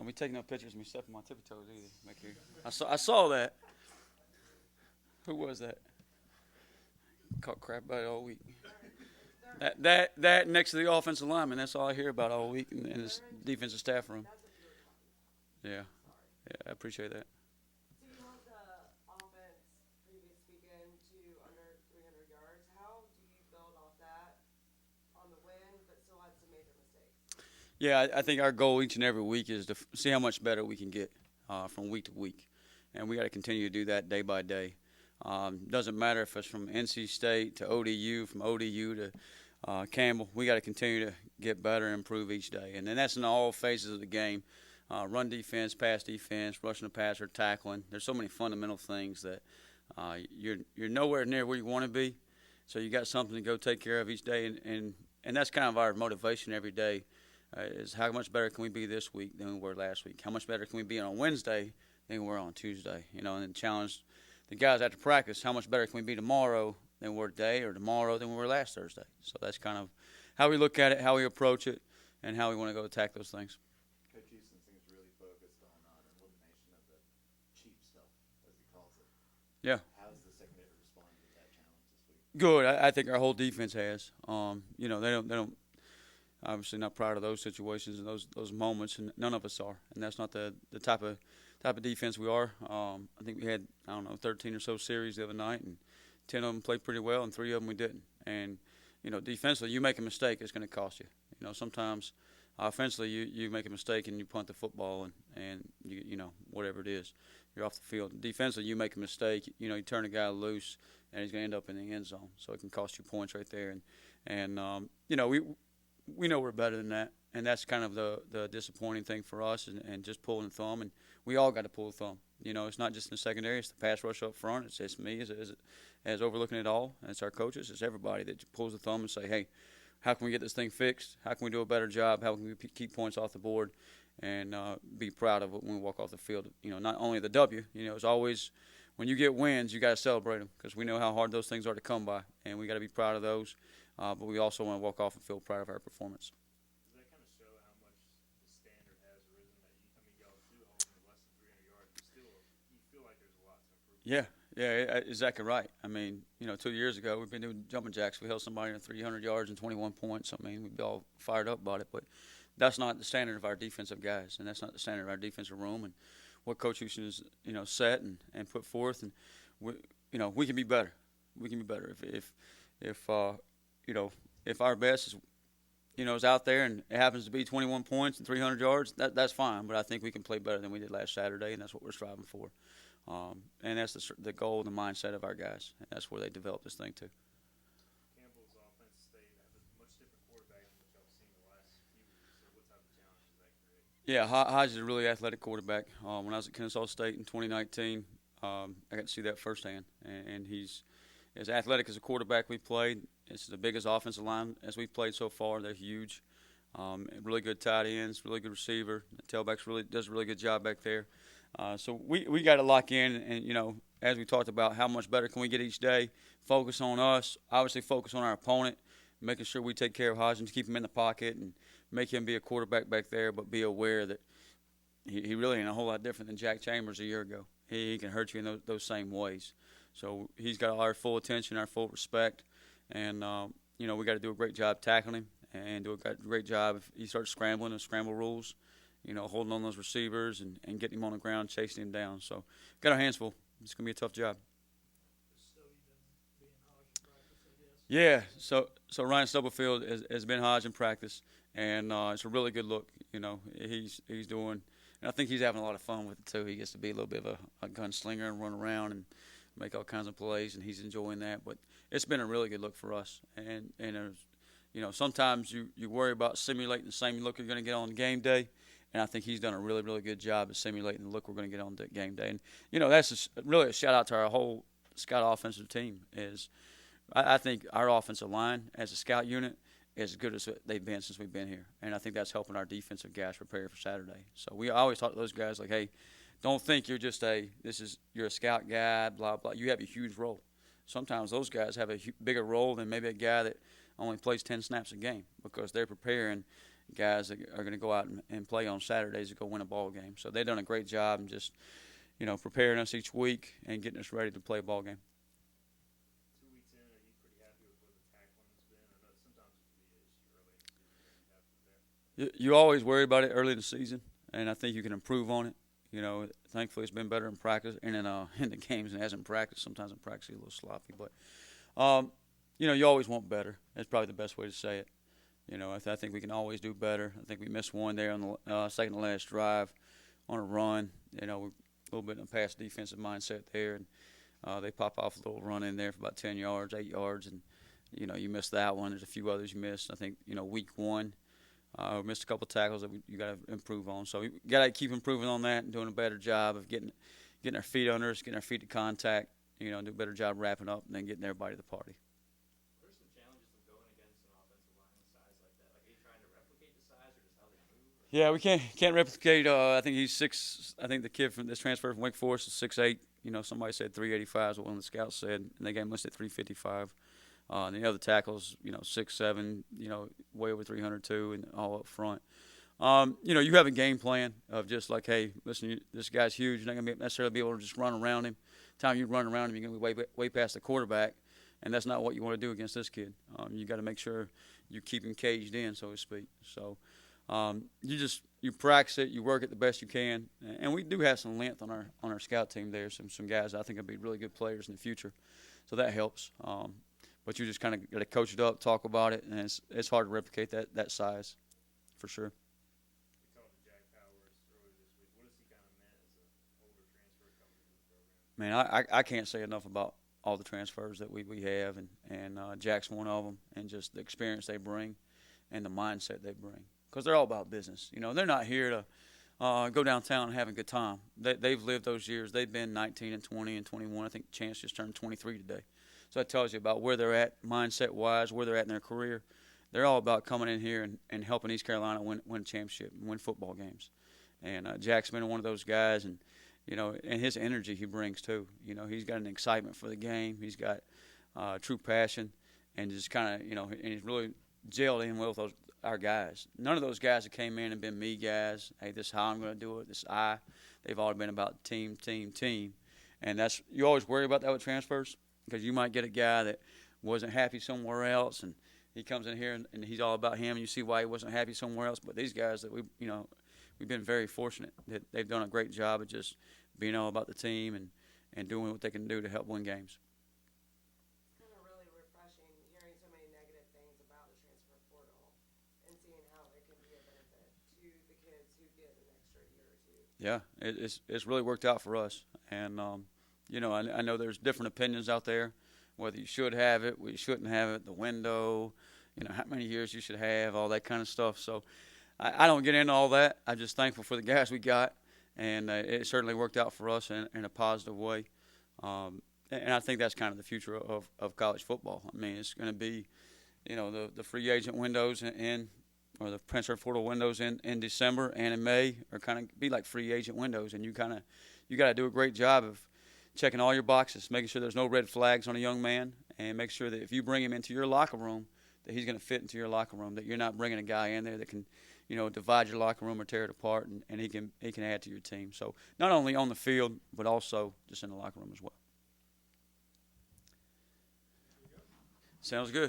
be taking no pictures of me stepping on my tippy toes either. Make you. I saw that. Who was that? Caught crap about it all week. That next to the offensive lineman. That's all I hear about all week in this defensive staff room. Yeah, yeah, I appreciate that. So you held the offense previous weekend to under 300 yards. How do you build off that on the win, but still had some major mistakes? Yeah, I think our goal each and every week is to see how much better we can get from week to week, and we got to continue to do that day by day. Doesn't matter if it's from NC State to ODU, from ODU to Campbell. We got to continue to get better and improve each day, and then that's in all phases of the game. Run defense, pass defense, rushing the passer, tackling. There's so many fundamental things that you're nowhere near where you want to be, so you got something to go take care of each day, and that's kind of our motivation every day. Is how much better can we be this week than we were last week? How much better can we be on Wednesday than we were on Tuesday? You know, and challenge the guys after practice. How much better can we be tomorrow than we were today, or tomorrow than we were last Thursday? So that's kind of how we look at it, how we approach it, and how we want to go attack those things. Coach Houston seems really focused on elimination of the cheap stuff, as he calls it. Yeah. How's the secondary responded to that challenge this week? Good. I think our whole defense has. You know, they don't obviously not proud of those situations and those moments, and none of us are. And that's not the type of defense we are. I think we had 13 or so series the other night, and 10 of them played pretty well, and 3 of them we didn't. And you know, defensively, you make a mistake, it's going to cost you. You know, sometimes offensively, you make a mistake and you punt the football, and you know, whatever it is, you're off the field. Defensively, you make a mistake, you know, you turn a guy loose, and he's going to end up in the end zone. So it can cost you points right there. And you know, we know we're better than that, and that's kind of the disappointing thing for us, and just pulling the thumb. And we all got to pull the thumb. You know, it's not just in the secondary; it's the pass rush up front. It's me as overlooking it all. And it's our coaches. It's everybody that pulls the thumb and say, "Hey, how can we get this thing fixed? How can we do a better job? How can we keep points off the board, and be proud of it when we walk off the field?" You know, not only the W. You know, it's always when you get wins, you got to celebrate them because we know how hard those things are to come by, and we got to be proud of those. But we also want to walk off and feel proud of our performance. Does that kind of show how much the standard has risen? That y'all do hold them to less than 300 yards, but still, you feel like there's a lot to improve. Yeah, exactly right. I mean, you know, 2 years ago we've been doing jumping jacks. We held somebody to 300 yards and 21 points. I mean, we'd be all fired up about it, but that's not the standard of our defensive guys, and that's not the standard of our defensive room, and what Coach Houston has, you know, set and put forth, and we can be better. We can be better if you know, if our best is out there and it happens to be 21 points and 300 yards, that's fine. But I think we can play better than we did last Saturday, and that's what we're striving for. And that's the goal and the mindset of our guys, and that's where they develop this thing too. Campbell's offense stayed have a much different quarterback than what y'all seen the last few weeks. So what type of challenge does that create? Yeah, Hodge is a really athletic quarterback. When I was at Kennesaw State in 2019, I got to see that firsthand, and he's as athletic as a quarterback we played. It's the biggest offensive line as we've played so far. They're huge. Really good tight ends, really good receiver. The tailback does a really good job back there. So we got to lock in, and you know, as we talked about, how much better can we get each day? Focus on us. Obviously, focus on our opponent, making sure we take care of Hodgins, keep him in the pocket, and make him be a quarterback back there. But be aware that he really ain't a whole lot different than Jack Chambers a year ago. He can hurt you in those same ways. So he's got our full attention, our full respect, and you know, we got to do a great job tackling him and do a great job if he starts scrambling and scramble rules, you know, holding on those receivers and getting him on the ground, chasing him down. So got our hands full. It's going to be a tough job. Yeah, so Ryan Stubblefield has been Hodge in practice, and it's a really good look. You know, he's doing, and I think he's having a lot of fun with it too. He gets to be a little bit of a gunslinger and run around and make all kinds of plays, and he's enjoying that. But it's been a really good look for us. And you know, sometimes you worry about simulating the same look you're going to get on game day, and I think he's done a really, really good job of simulating the look we're going to get on game day. And, you know, that's really a shout-out to our whole scout offensive team. I think our offensive line as a scout unit is as good as they've been since we've been here. And I think that's helping our defensive guys prepare for Saturday. So we always talk to those guys like, hey, don't think you're just you're a scout guy, blah, blah. You have a huge role. Sometimes those guys have a bigger role than maybe a guy that only plays 10 snaps a game because they're preparing, guys that are going to go out and play on Saturdays to go win a ball game. So they've done a great job in just, preparing us each week and getting us ready to play a ball game. 2 weeks in, are you pretty happy with where the tackling's been? I know sometimes it can be an issue early in the season, but you have to there. You always worry about it early in the season, and I think you can improve on it. Thankfully it's been better in practice and in the games than it has in practice. Sometimes in practice it's a little sloppy, but you always want better. That's probably the best way to say it. I think we can always do better. I think we missed one there on the second to last drive on a run. We're a little bit in a pass defensive mindset there, and they pop off a little run in there for about 10 yards, 8 yards, and you missed that one. There's a few others you missed. I think week one. We missed a couple of tackles that you got to improve on. So we got to keep improving on that and doing a better job of getting our feet under us, getting our feet to contact. Do a better job wrapping up and then getting everybody to the party. What are some challenges of going against an offensive line size like that? Like, are you trying to replicate the size or just how they move? Yeah, we can't replicate. I think he's 6. I think the kid from this transfer from Wake Forest is 6'8". Somebody said 385 is what one of the scouts said, and they got him listed at 355. And the other tackles, 6'7", way over 300 too, and all up front. You have a game plan of just like, hey, listen, this guy's huge. You're not going to necessarily be able to just run around him. Time you run around him, you're going to be way past the quarterback, and that's not what you want to do against this kid. You got to make sure you keep him caged in, so to speak. So you practice it, you work it the best you can, and we do have some length on our scout team there. Some guys I think will be really good players in the future, so that helps. But you just kind of got to coach it up, talk about it, and it's hard to replicate that size, for sure. We talked to Jack Powers earlier this week. What has he kind of meant as an older transfer coming into the program? Man, I can't say enough about all the transfers that we have, and Jack's one of them, and just the experience they bring and the mindset they bring. Because they're all about business. They're not here to go downtown and have a good time. They've lived those years. They've been 19 and 20 and 21. I think Chance just turned 23 today. So that tells you about where they're at mindset-wise, where they're at in their career. They're all about coming in here and helping East Carolina win a championship and win football games. And Jack's been one of those guys, and and his energy he brings too. He's got an excitement for the game. He's got true passion, and just kind of and he's really gelled in with our guys. None of those guys that came in have been me guys. Hey, this is how I'm going to do it. This is I. They've all been about team, and that's you always worry about that with transfers. Because you might get a guy that wasn't happy somewhere else, and he comes in here and he's all about him, and you see why he wasn't happy somewhere else. But these guys that we've been very fortunate that they've done a great job of just being all about the team and doing what they can do to help win games. It's kind of really refreshing hearing so many negative things about the transfer portal and seeing how it can be a benefit to the kids who get an extra year or two. Yeah, it's really worked out for us, and I know there's different opinions out there, whether you should have it, whether you shouldn't have it, the window, how many years you should have, all that kind of stuff. So I don't get into all that. I'm just thankful for the guys we got, and it certainly worked out for us in a positive way. And I think that's kind of the future of college football. I mean, it's going to be, the free agent windows or the transfer portal windows in December and in May are kind of be like free agent windows, and you got to do a great job of checking all your boxes, making sure there's no red flags on a young man, and make sure that if you bring him into your locker room, that he's going to fit into your locker room, that you're not bringing a guy in there that can, divide your locker room or tear it apart, and he can add to your team. So not only on the field, but also just in the locker room as well. Sounds good.